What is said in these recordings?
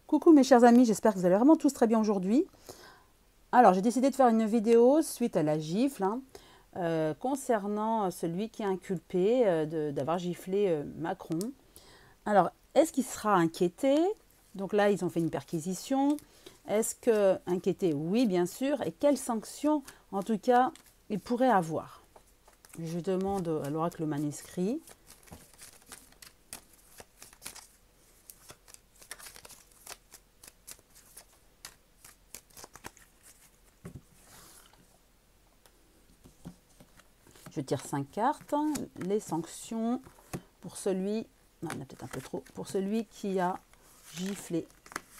Coucou mes chers amis, j'espère que vous allez vraiment tous très bien aujourd'hui. Alors j'ai décidé de faire une vidéo suite à la gifle concernant celui qui est inculpé d'avoir giflé Macron. Alors est-ce qu'il sera inquiété? Donc là ils ont fait une perquisition. Est-ce que inquiété? Oui bien sûr. Et quelles sanctions en tout cas il pourrait avoir? Je demande à l'oracle le manuscrit. Je tire 5 cartes. Les sanctions pour celui, non, il y en a peut-être un peu trop, pour celui qui a giflé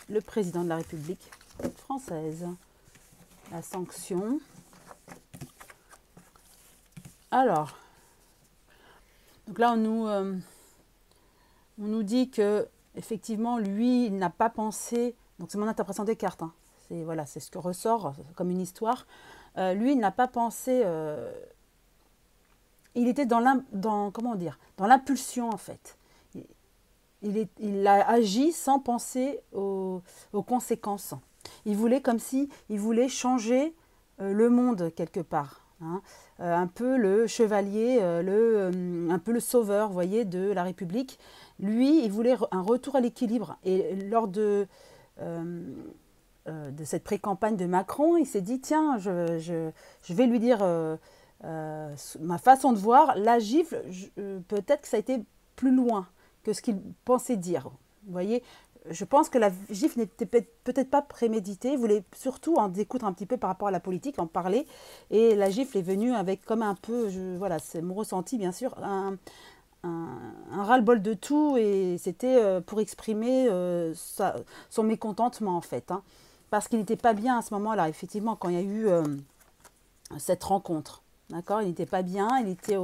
le président de la République française. La sanction. Alors, donc là on nous dit que effectivement lui il n'a pas pensé, donc c'est mon interprétation des cartes, hein, c'est voilà, c'est ce que ressort comme une histoire. Lui il n'a pas pensé. Il était comment dire, dans l'impulsion en fait. Il a agi sans penser aux conséquences. Il voulait comme si il voulait changer le monde quelque part. Hein. Un peu le chevalier, un peu le sauveur, vous voyez, de la République. Lui, il voulait un retour à l'équilibre. Et lors de cette pré-campagne de Macron, il s'est dit, tiens, je vais lui dire ma façon de voir, la gifle, peut-être que ça a été plus loin que ce qu'il pensait dire. Vous voyez, je pense que la gifle n'était peut-être pas préméditée. Il voulait surtout en découdre un petit peu par rapport à la politique, en parler. Et la gifle est venue avec comme un peu, voilà, c'est mon ressenti bien sûr, un ras-le-bol de tout. Et c'était pour exprimer son mécontentement en fait. Hein, parce qu'il n'était pas bien à ce moment-là, effectivement, quand il y a eu cette rencontre. D'accord, il n'était pas bien, il était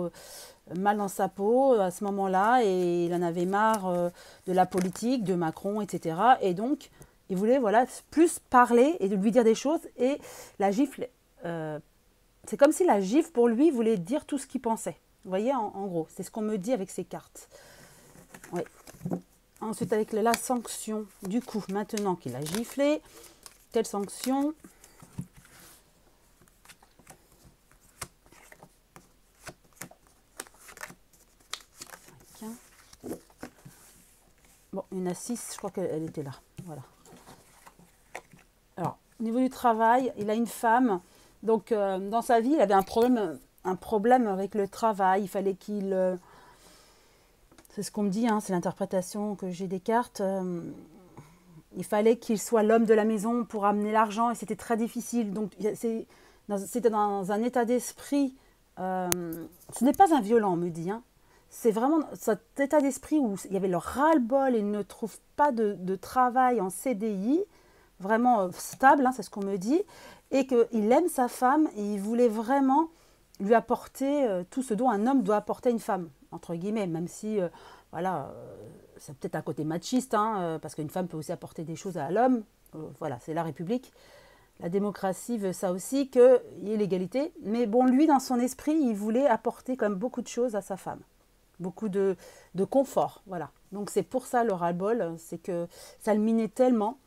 mal dans sa peau à ce moment-là et il en avait marre de la politique, de Macron, etc. Et donc, il voulait voilà, plus parler et de lui dire des choses. Et la gifle, c'est comme si la gifle pour lui voulait dire tout ce qu'il pensait. Vous voyez, en gros, c'est ce qu'on me dit avec ces cartes. Oui. Ensuite, avec la sanction, du coup, maintenant qu'il a giflé, quelle sanction ? Bon, il y en a 6, je crois qu'elle était là. Voilà. Alors, au niveau du travail, il a une femme. Donc, dans sa vie, il avait un problème avec le travail. Il fallait qu'il... c'est ce qu'on me dit, hein, c'est l'interprétation que j'ai des cartes. Il fallait qu'il soit l'homme de la maison pour amener l'argent et c'était très difficile. Donc, c'était dans un état d'esprit... ce n'est pas un violent, on me dit, hein. C'est vraiment cet état d'esprit où il y avait le ras-le-bol et il ne trouve pas de travail en CDI, vraiment stable, hein, c'est ce qu'on me dit, et qu'il aime sa femme et il voulait vraiment lui apporter tout ce dont un homme doit apporter à une femme, entre guillemets, même si, voilà, c'est peut-être un côté machiste, hein, parce qu'une femme peut aussi apporter des choses à l'homme, voilà, c'est la République. La démocratie veut ça aussi, qu'il y ait l'égalité. Mais bon, lui, dans son esprit, il voulait apporter quand même beaucoup de choses à sa femme. Beaucoup de confort, voilà. Donc c'est pour ça le ras-le-bol, c'est que ça le minait tellement.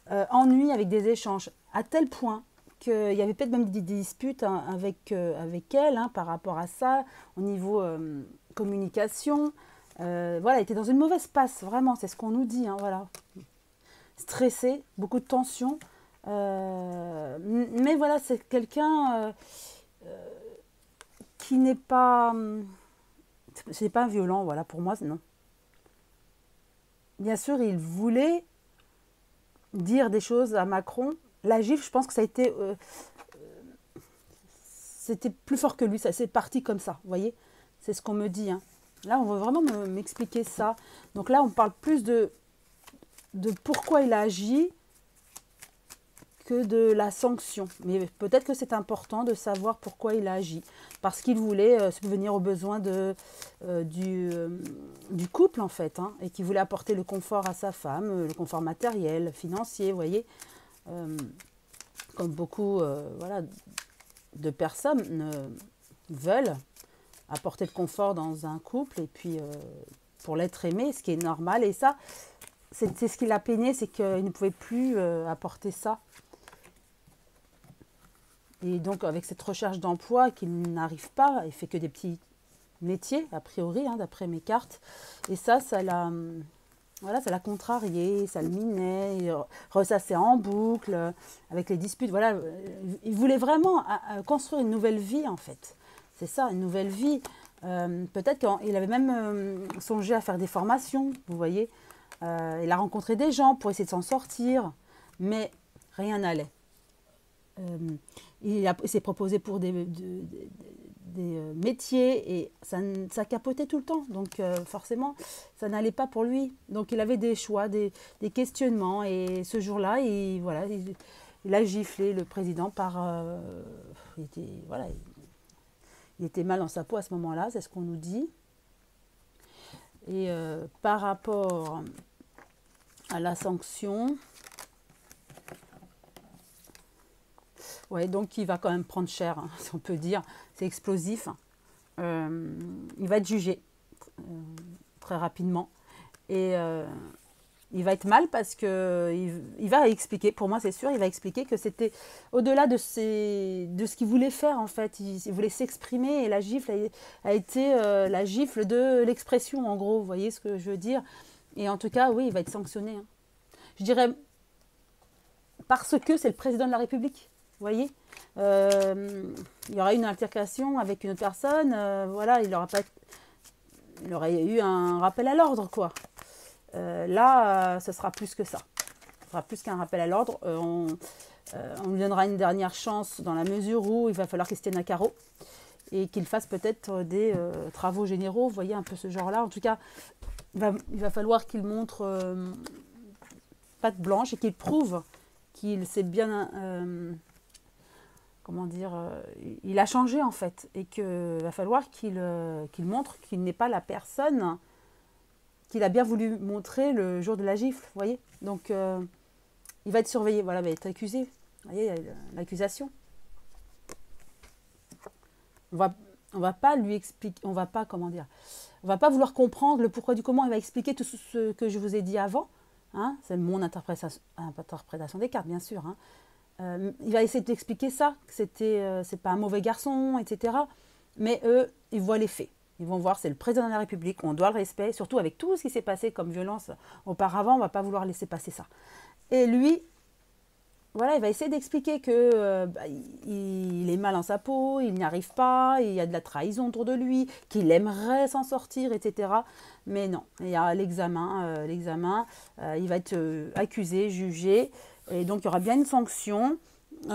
Ennui avec des échanges, à tel point qu'il y avait peut-être même des disputes hein, avec elle hein, par rapport à ça, au niveau communication. Voilà, elle était dans une mauvaise passe, vraiment, c'est ce qu'on nous dit, hein, voilà. Stressée, beaucoup de tension. Mais voilà, c'est quelqu'un qui n'est pas... c'est pas un violent, voilà, pour moi, non. Bien sûr, il voulait dire des choses à Macron. La gifle, je pense que ça a été... c'était plus fort que lui, ça c'est parti comme ça, vous voyez. C'est ce qu'on me dit. Hein. Là, on veut vraiment m'expliquer ça. Donc là, on parle plus de pourquoi il a agi que de la sanction. Mais peut-être que c'est important de savoir pourquoi il a agi. Parce qu'il voulait subvenir aux besoins du couple, en fait. Hein, et qu'il voulait apporter le confort à sa femme, le confort matériel, financier, vous voyez. Comme beaucoup voilà, de personnes veulent apporter le confort dans un couple. Et puis, pour l'être aimé, ce qui est normal. Et ça, c'est ce qui l'a peiné, c'est qu'il ne pouvait plus apporter ça. Et donc, avec cette recherche d'emploi qu'il n'arrive pas, il fait que des petits métiers, a priori, hein, d'après mes cartes. Et ça l'a voilà, ça l'a contrarié, ça le minait, il ressassait en boucle, avec les disputes. Voilà, il voulait vraiment construire une nouvelle vie, en fait. C'est ça, une nouvelle vie. Peut-être qu'il avait même songé à faire des formations, vous voyez. Il a rencontré des gens pour essayer de s'en sortir, mais rien n'allait. Il s'est proposé pour des métiers et ça capotait tout le temps. Donc forcément, ça n'allait pas pour lui. Donc il avait des choix, des questionnements. Et ce jour-là, il a giflé le président il était mal dans sa peau à ce moment-là, c'est ce qu'on nous dit. Et par rapport à la sanction, ouais, donc il va quand même prendre cher, hein, si on peut dire. C'est explosif. Il va être jugé très rapidement. Et il va être mal parce qu'il va expliquer, pour moi c'est sûr, il va expliquer que c'était au-delà de ce qu'il voulait faire en fait. Il voulait s'exprimer et la gifle a été la gifle de l'expression en gros, vous voyez ce que je veux dire. Et en tout cas, oui, il va être sanctionné. Hein. Je dirais parce que c'est le président de la République. Vous voyez, il y aura une altercation avec une autre personne, voilà, il aurait eu un rappel à l'ordre, quoi. Là, ce sera plus que ça. Ce sera plus qu'un rappel à l'ordre. On lui donnera une dernière chance dans la mesure où il va falloir qu'il se tienne à carreau et qu'il fasse peut-être des travaux généraux, vous voyez, un peu ce genre-là. En tout cas, il va falloir qu'il montre patte blanche et qu'il prouve qu'il s'est bien... comment dire, il a changé en fait et qu'il va falloir qu'il montre qu'il n'est pas la personne qu'il a bien voulu montrer le jour de la gifle, vous voyez. Donc il va être surveillé, voilà, il va être accusé, vous voyez, il y a l'accusation. On va pas lui expliquer, on va pas, comment dire, on va pas vouloir comprendre le pourquoi du comment, il va expliquer tout ce que je vous ai dit avant, hein, c'est mon interprétation des cartes, bien sûr, hein. Il va essayer d'expliquer ça, que c'est pas un mauvais garçon, etc. Mais eux, ils voient les faits. Ils vont voir, c'est le président de la République, on doit le respect, surtout avec tout ce qui s'est passé comme violence auparavant, on ne va pas vouloir laisser passer ça. Et lui, voilà, il va essayer d'expliquer que il est mal en sa peau, il n'y arrive pas, il y a de la trahison autour de lui, qu'il aimerait s'en sortir, etc. Mais non, il y a l'examen, il va être accusé, jugé. Et donc, il y aura bien une sanction. Et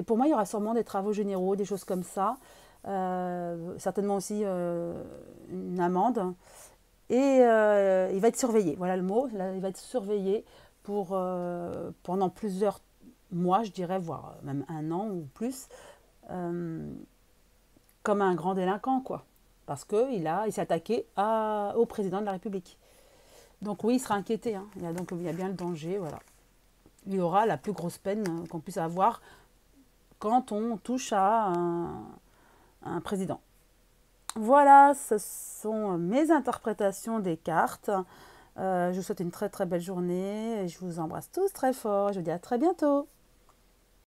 pour moi, il y aura sûrement des travaux généraux, des choses comme ça. Certainement aussi une amende. Et il va être surveillé. Voilà le mot. Là, il va être surveillé pendant plusieurs mois, je dirais, voire même un an ou plus, comme un grand délinquant, quoi. Parce qu'il s'est attaqué au président de la République. Donc oui, il sera inquiété, hein. Il y a bien le danger, voilà. Il aura la plus grosse peine qu'on puisse avoir quand on touche à un président. Voilà, ce sont mes interprétations des cartes. Je vous souhaite une très très belle journée. Et je vous embrasse tous très fort. Je vous dis à très bientôt.